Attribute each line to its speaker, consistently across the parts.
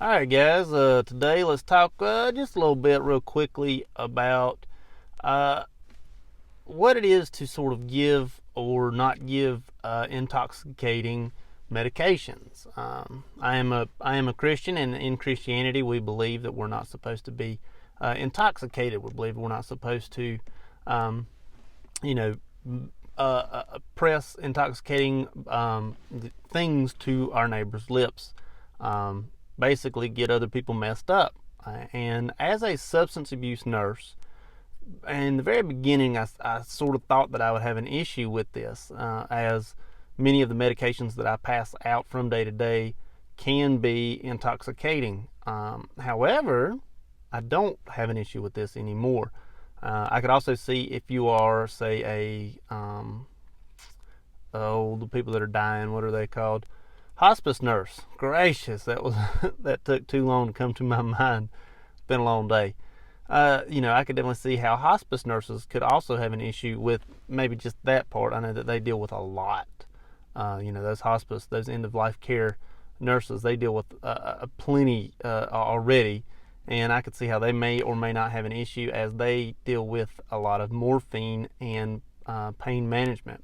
Speaker 1: All right, guys. Today let's talk just a little bit, real quickly, about uh, what it is to sort of give or not give intoxicating medications. I am a Christian, and in Christianity, we believe that we're not supposed to be intoxicated. We believe we're not supposed to, um, you know, press intoxicating things to our neighbor's lips. Basically, get other people messed up. And as a substance abuse nurse, in the very beginning, I sort of thought that I would have an issue with this, as many of the medications that I pass out from day to day can be intoxicating. However, I don't have an issue with this anymore. I could also see if you are, say, the people that are dying, what are they called? Hospice nurse. Gracious, that was that took too long to come to my mind. It's been a long day. I could definitely see how hospice nurses could also have an issue with maybe just that part. I know that they deal with a lot. Those hospice, those end of life care nurses, they deal with plenty already, and I could see how they may or may not have an issue as they deal with a lot of morphine and pain management.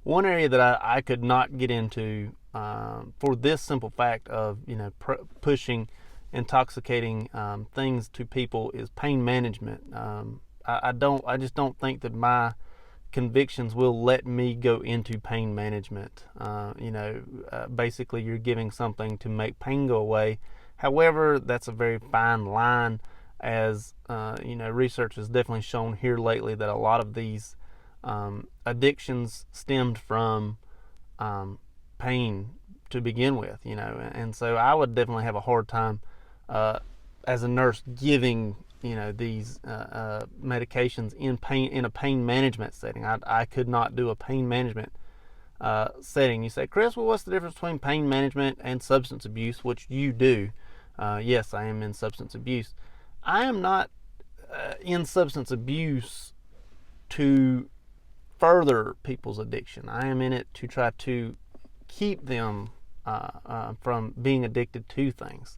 Speaker 1: One area that I could not get into for this simple fact of pushing intoxicating things to people is pain management. I just don't think that my convictions will let me go into pain management. Basically, you're giving something to make pain go away. However, that's a very fine line, as research has definitely shown here lately that a lot of these addictions stemmed from pain to begin with, and so I would definitely have a hard time as a nurse giving these medications in a pain management setting. I could not do a pain management setting. You say, Chris, well, what's the difference between pain management and substance abuse, which you do? Yes, I am in substance abuse. I am not in substance abuse to further people's addiction. I am in it to try to keep them from being addicted to things.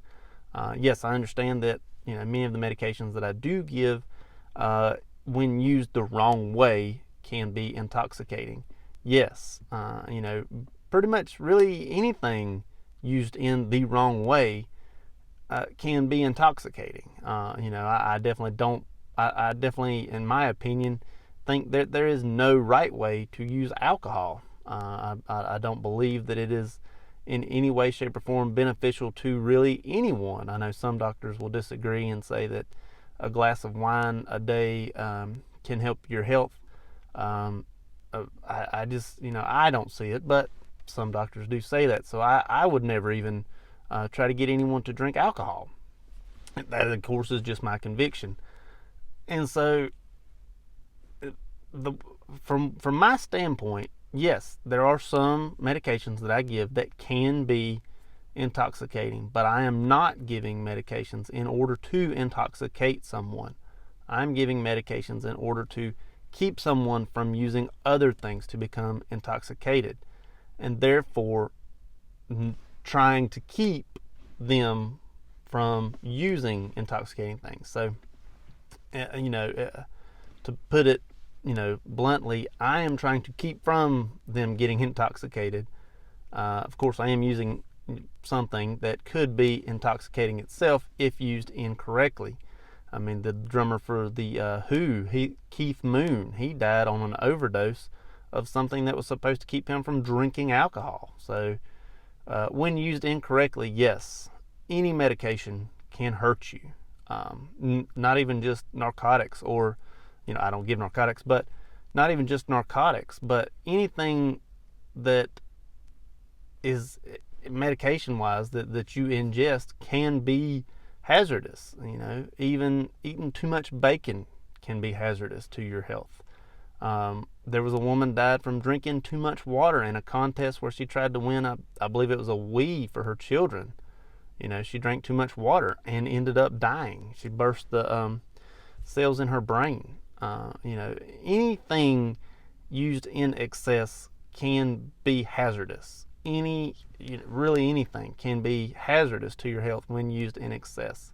Speaker 1: Yes, I understand that many of the medications that I do give, when used the wrong way, can be intoxicating. Yes, pretty much really anything used in the wrong way can be intoxicating. I definitely don't. I definitely, in my opinion, think that there is no right way to use alcohol. I don't believe that it is in any way, shape, or form beneficial to really anyone. I know some doctors will disagree and say that a glass of wine a day can help your health. I just, I don't see it, but some doctors do say that. So I would never even try to get anyone to drink alcohol. That, of course, is just my conviction. And so, from my standpoint, yes, there are some medications that I give that can be intoxicating, but I am not giving medications in order to intoxicate someone. I'm giving medications in order to keep someone from using other things to become intoxicated, and therefore trying to keep them from using intoxicating things. So, to put it bluntly, I am trying to keep from them getting intoxicated. Of course, I am using something that could be intoxicating itself if used incorrectly. I mean, the drummer for the Who, Keith Moon, he died on an overdose of something that was supposed to keep him from drinking alcohol. So, when used incorrectly, yes, any medication can hurt you. Not even just narcotics, or I don't give narcotics, but not even just narcotics, but anything that is medication wise that you ingest can be hazardous. Even eating too much bacon can be hazardous to your health. There was a woman died from drinking too much water in a contest where she tried to win I believe it was a Wii for her children. She drank too much water and ended up dying. She burst the cells in her brain. Anything used in excess can be hazardous. really anything can be hazardous to your health when used in excess.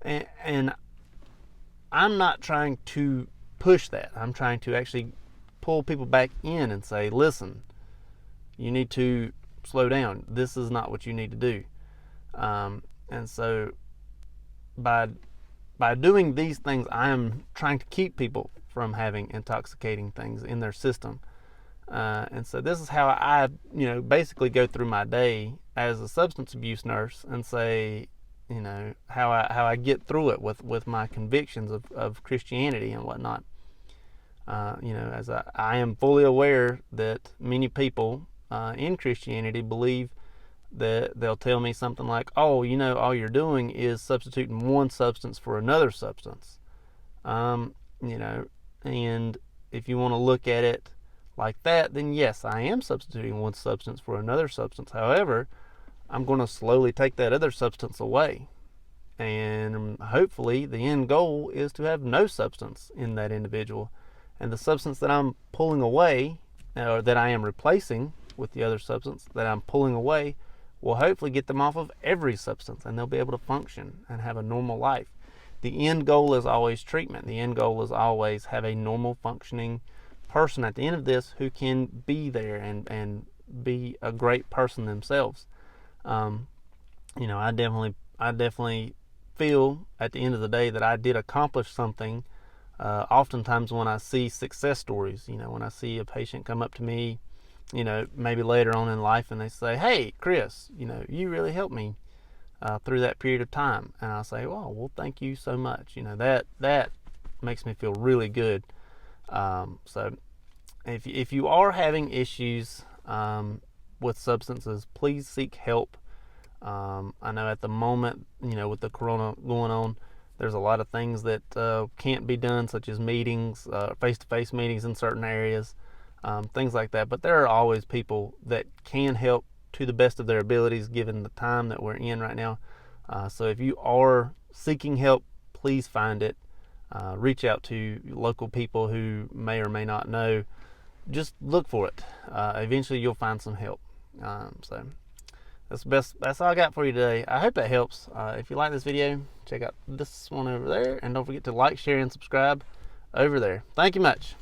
Speaker 1: And I'm not trying to push that. I'm trying to actually pull people back in and say, listen, you need to slow down. This is not what you need to do. And so by doing these things, I am trying to keep people from having intoxicating things in their system. And so this is how I, basically go through my day as a substance abuse nurse, and say, how I get through it with my convictions of Christianity and whatnot. As I am fully aware that many people in Christianity believe that they'll tell me something like, oh, all you're doing is substituting one substance for another substance. And if you want to look at it like that, then yes, I am substituting one substance for another substance. However, I'm going to slowly take that other substance away. And hopefully the end goal is to have no substance in that individual. And the substance that I'm pulling away, or that I am replacing with the other substance that I'm pulling away, will hopefully get them off of every substance, and they'll be able to function and have a normal life. The end goal is always treatment. The end goal is always have a normal functioning person at the end of this who can be there and be a great person themselves. I definitely feel at the end of the day that I did accomplish something. Oftentimes when I see success stories, when I see a patient come up to me, maybe later on in life, and they say, hey, Chris, you really helped me through that period of time. And I'll say, well, thank you so much. That makes me feel really good. So if you are having issues with substances, please seek help. I know at the moment, with the corona going on, there's a lot of things that can't be done, such as meetings, face-to-face meetings in certain areas, things like that. But there are always people that can help to the best of their abilities given the time that we're in right now. So if you are seeking help, please find it. Reach out to local people who may or may not know. Just look for it. Eventually you'll find some help. So that's all I got for you today. I hope that helps. If you like this video, check out this one over there, and don't forget to like, share, and subscribe over there. Thank you much.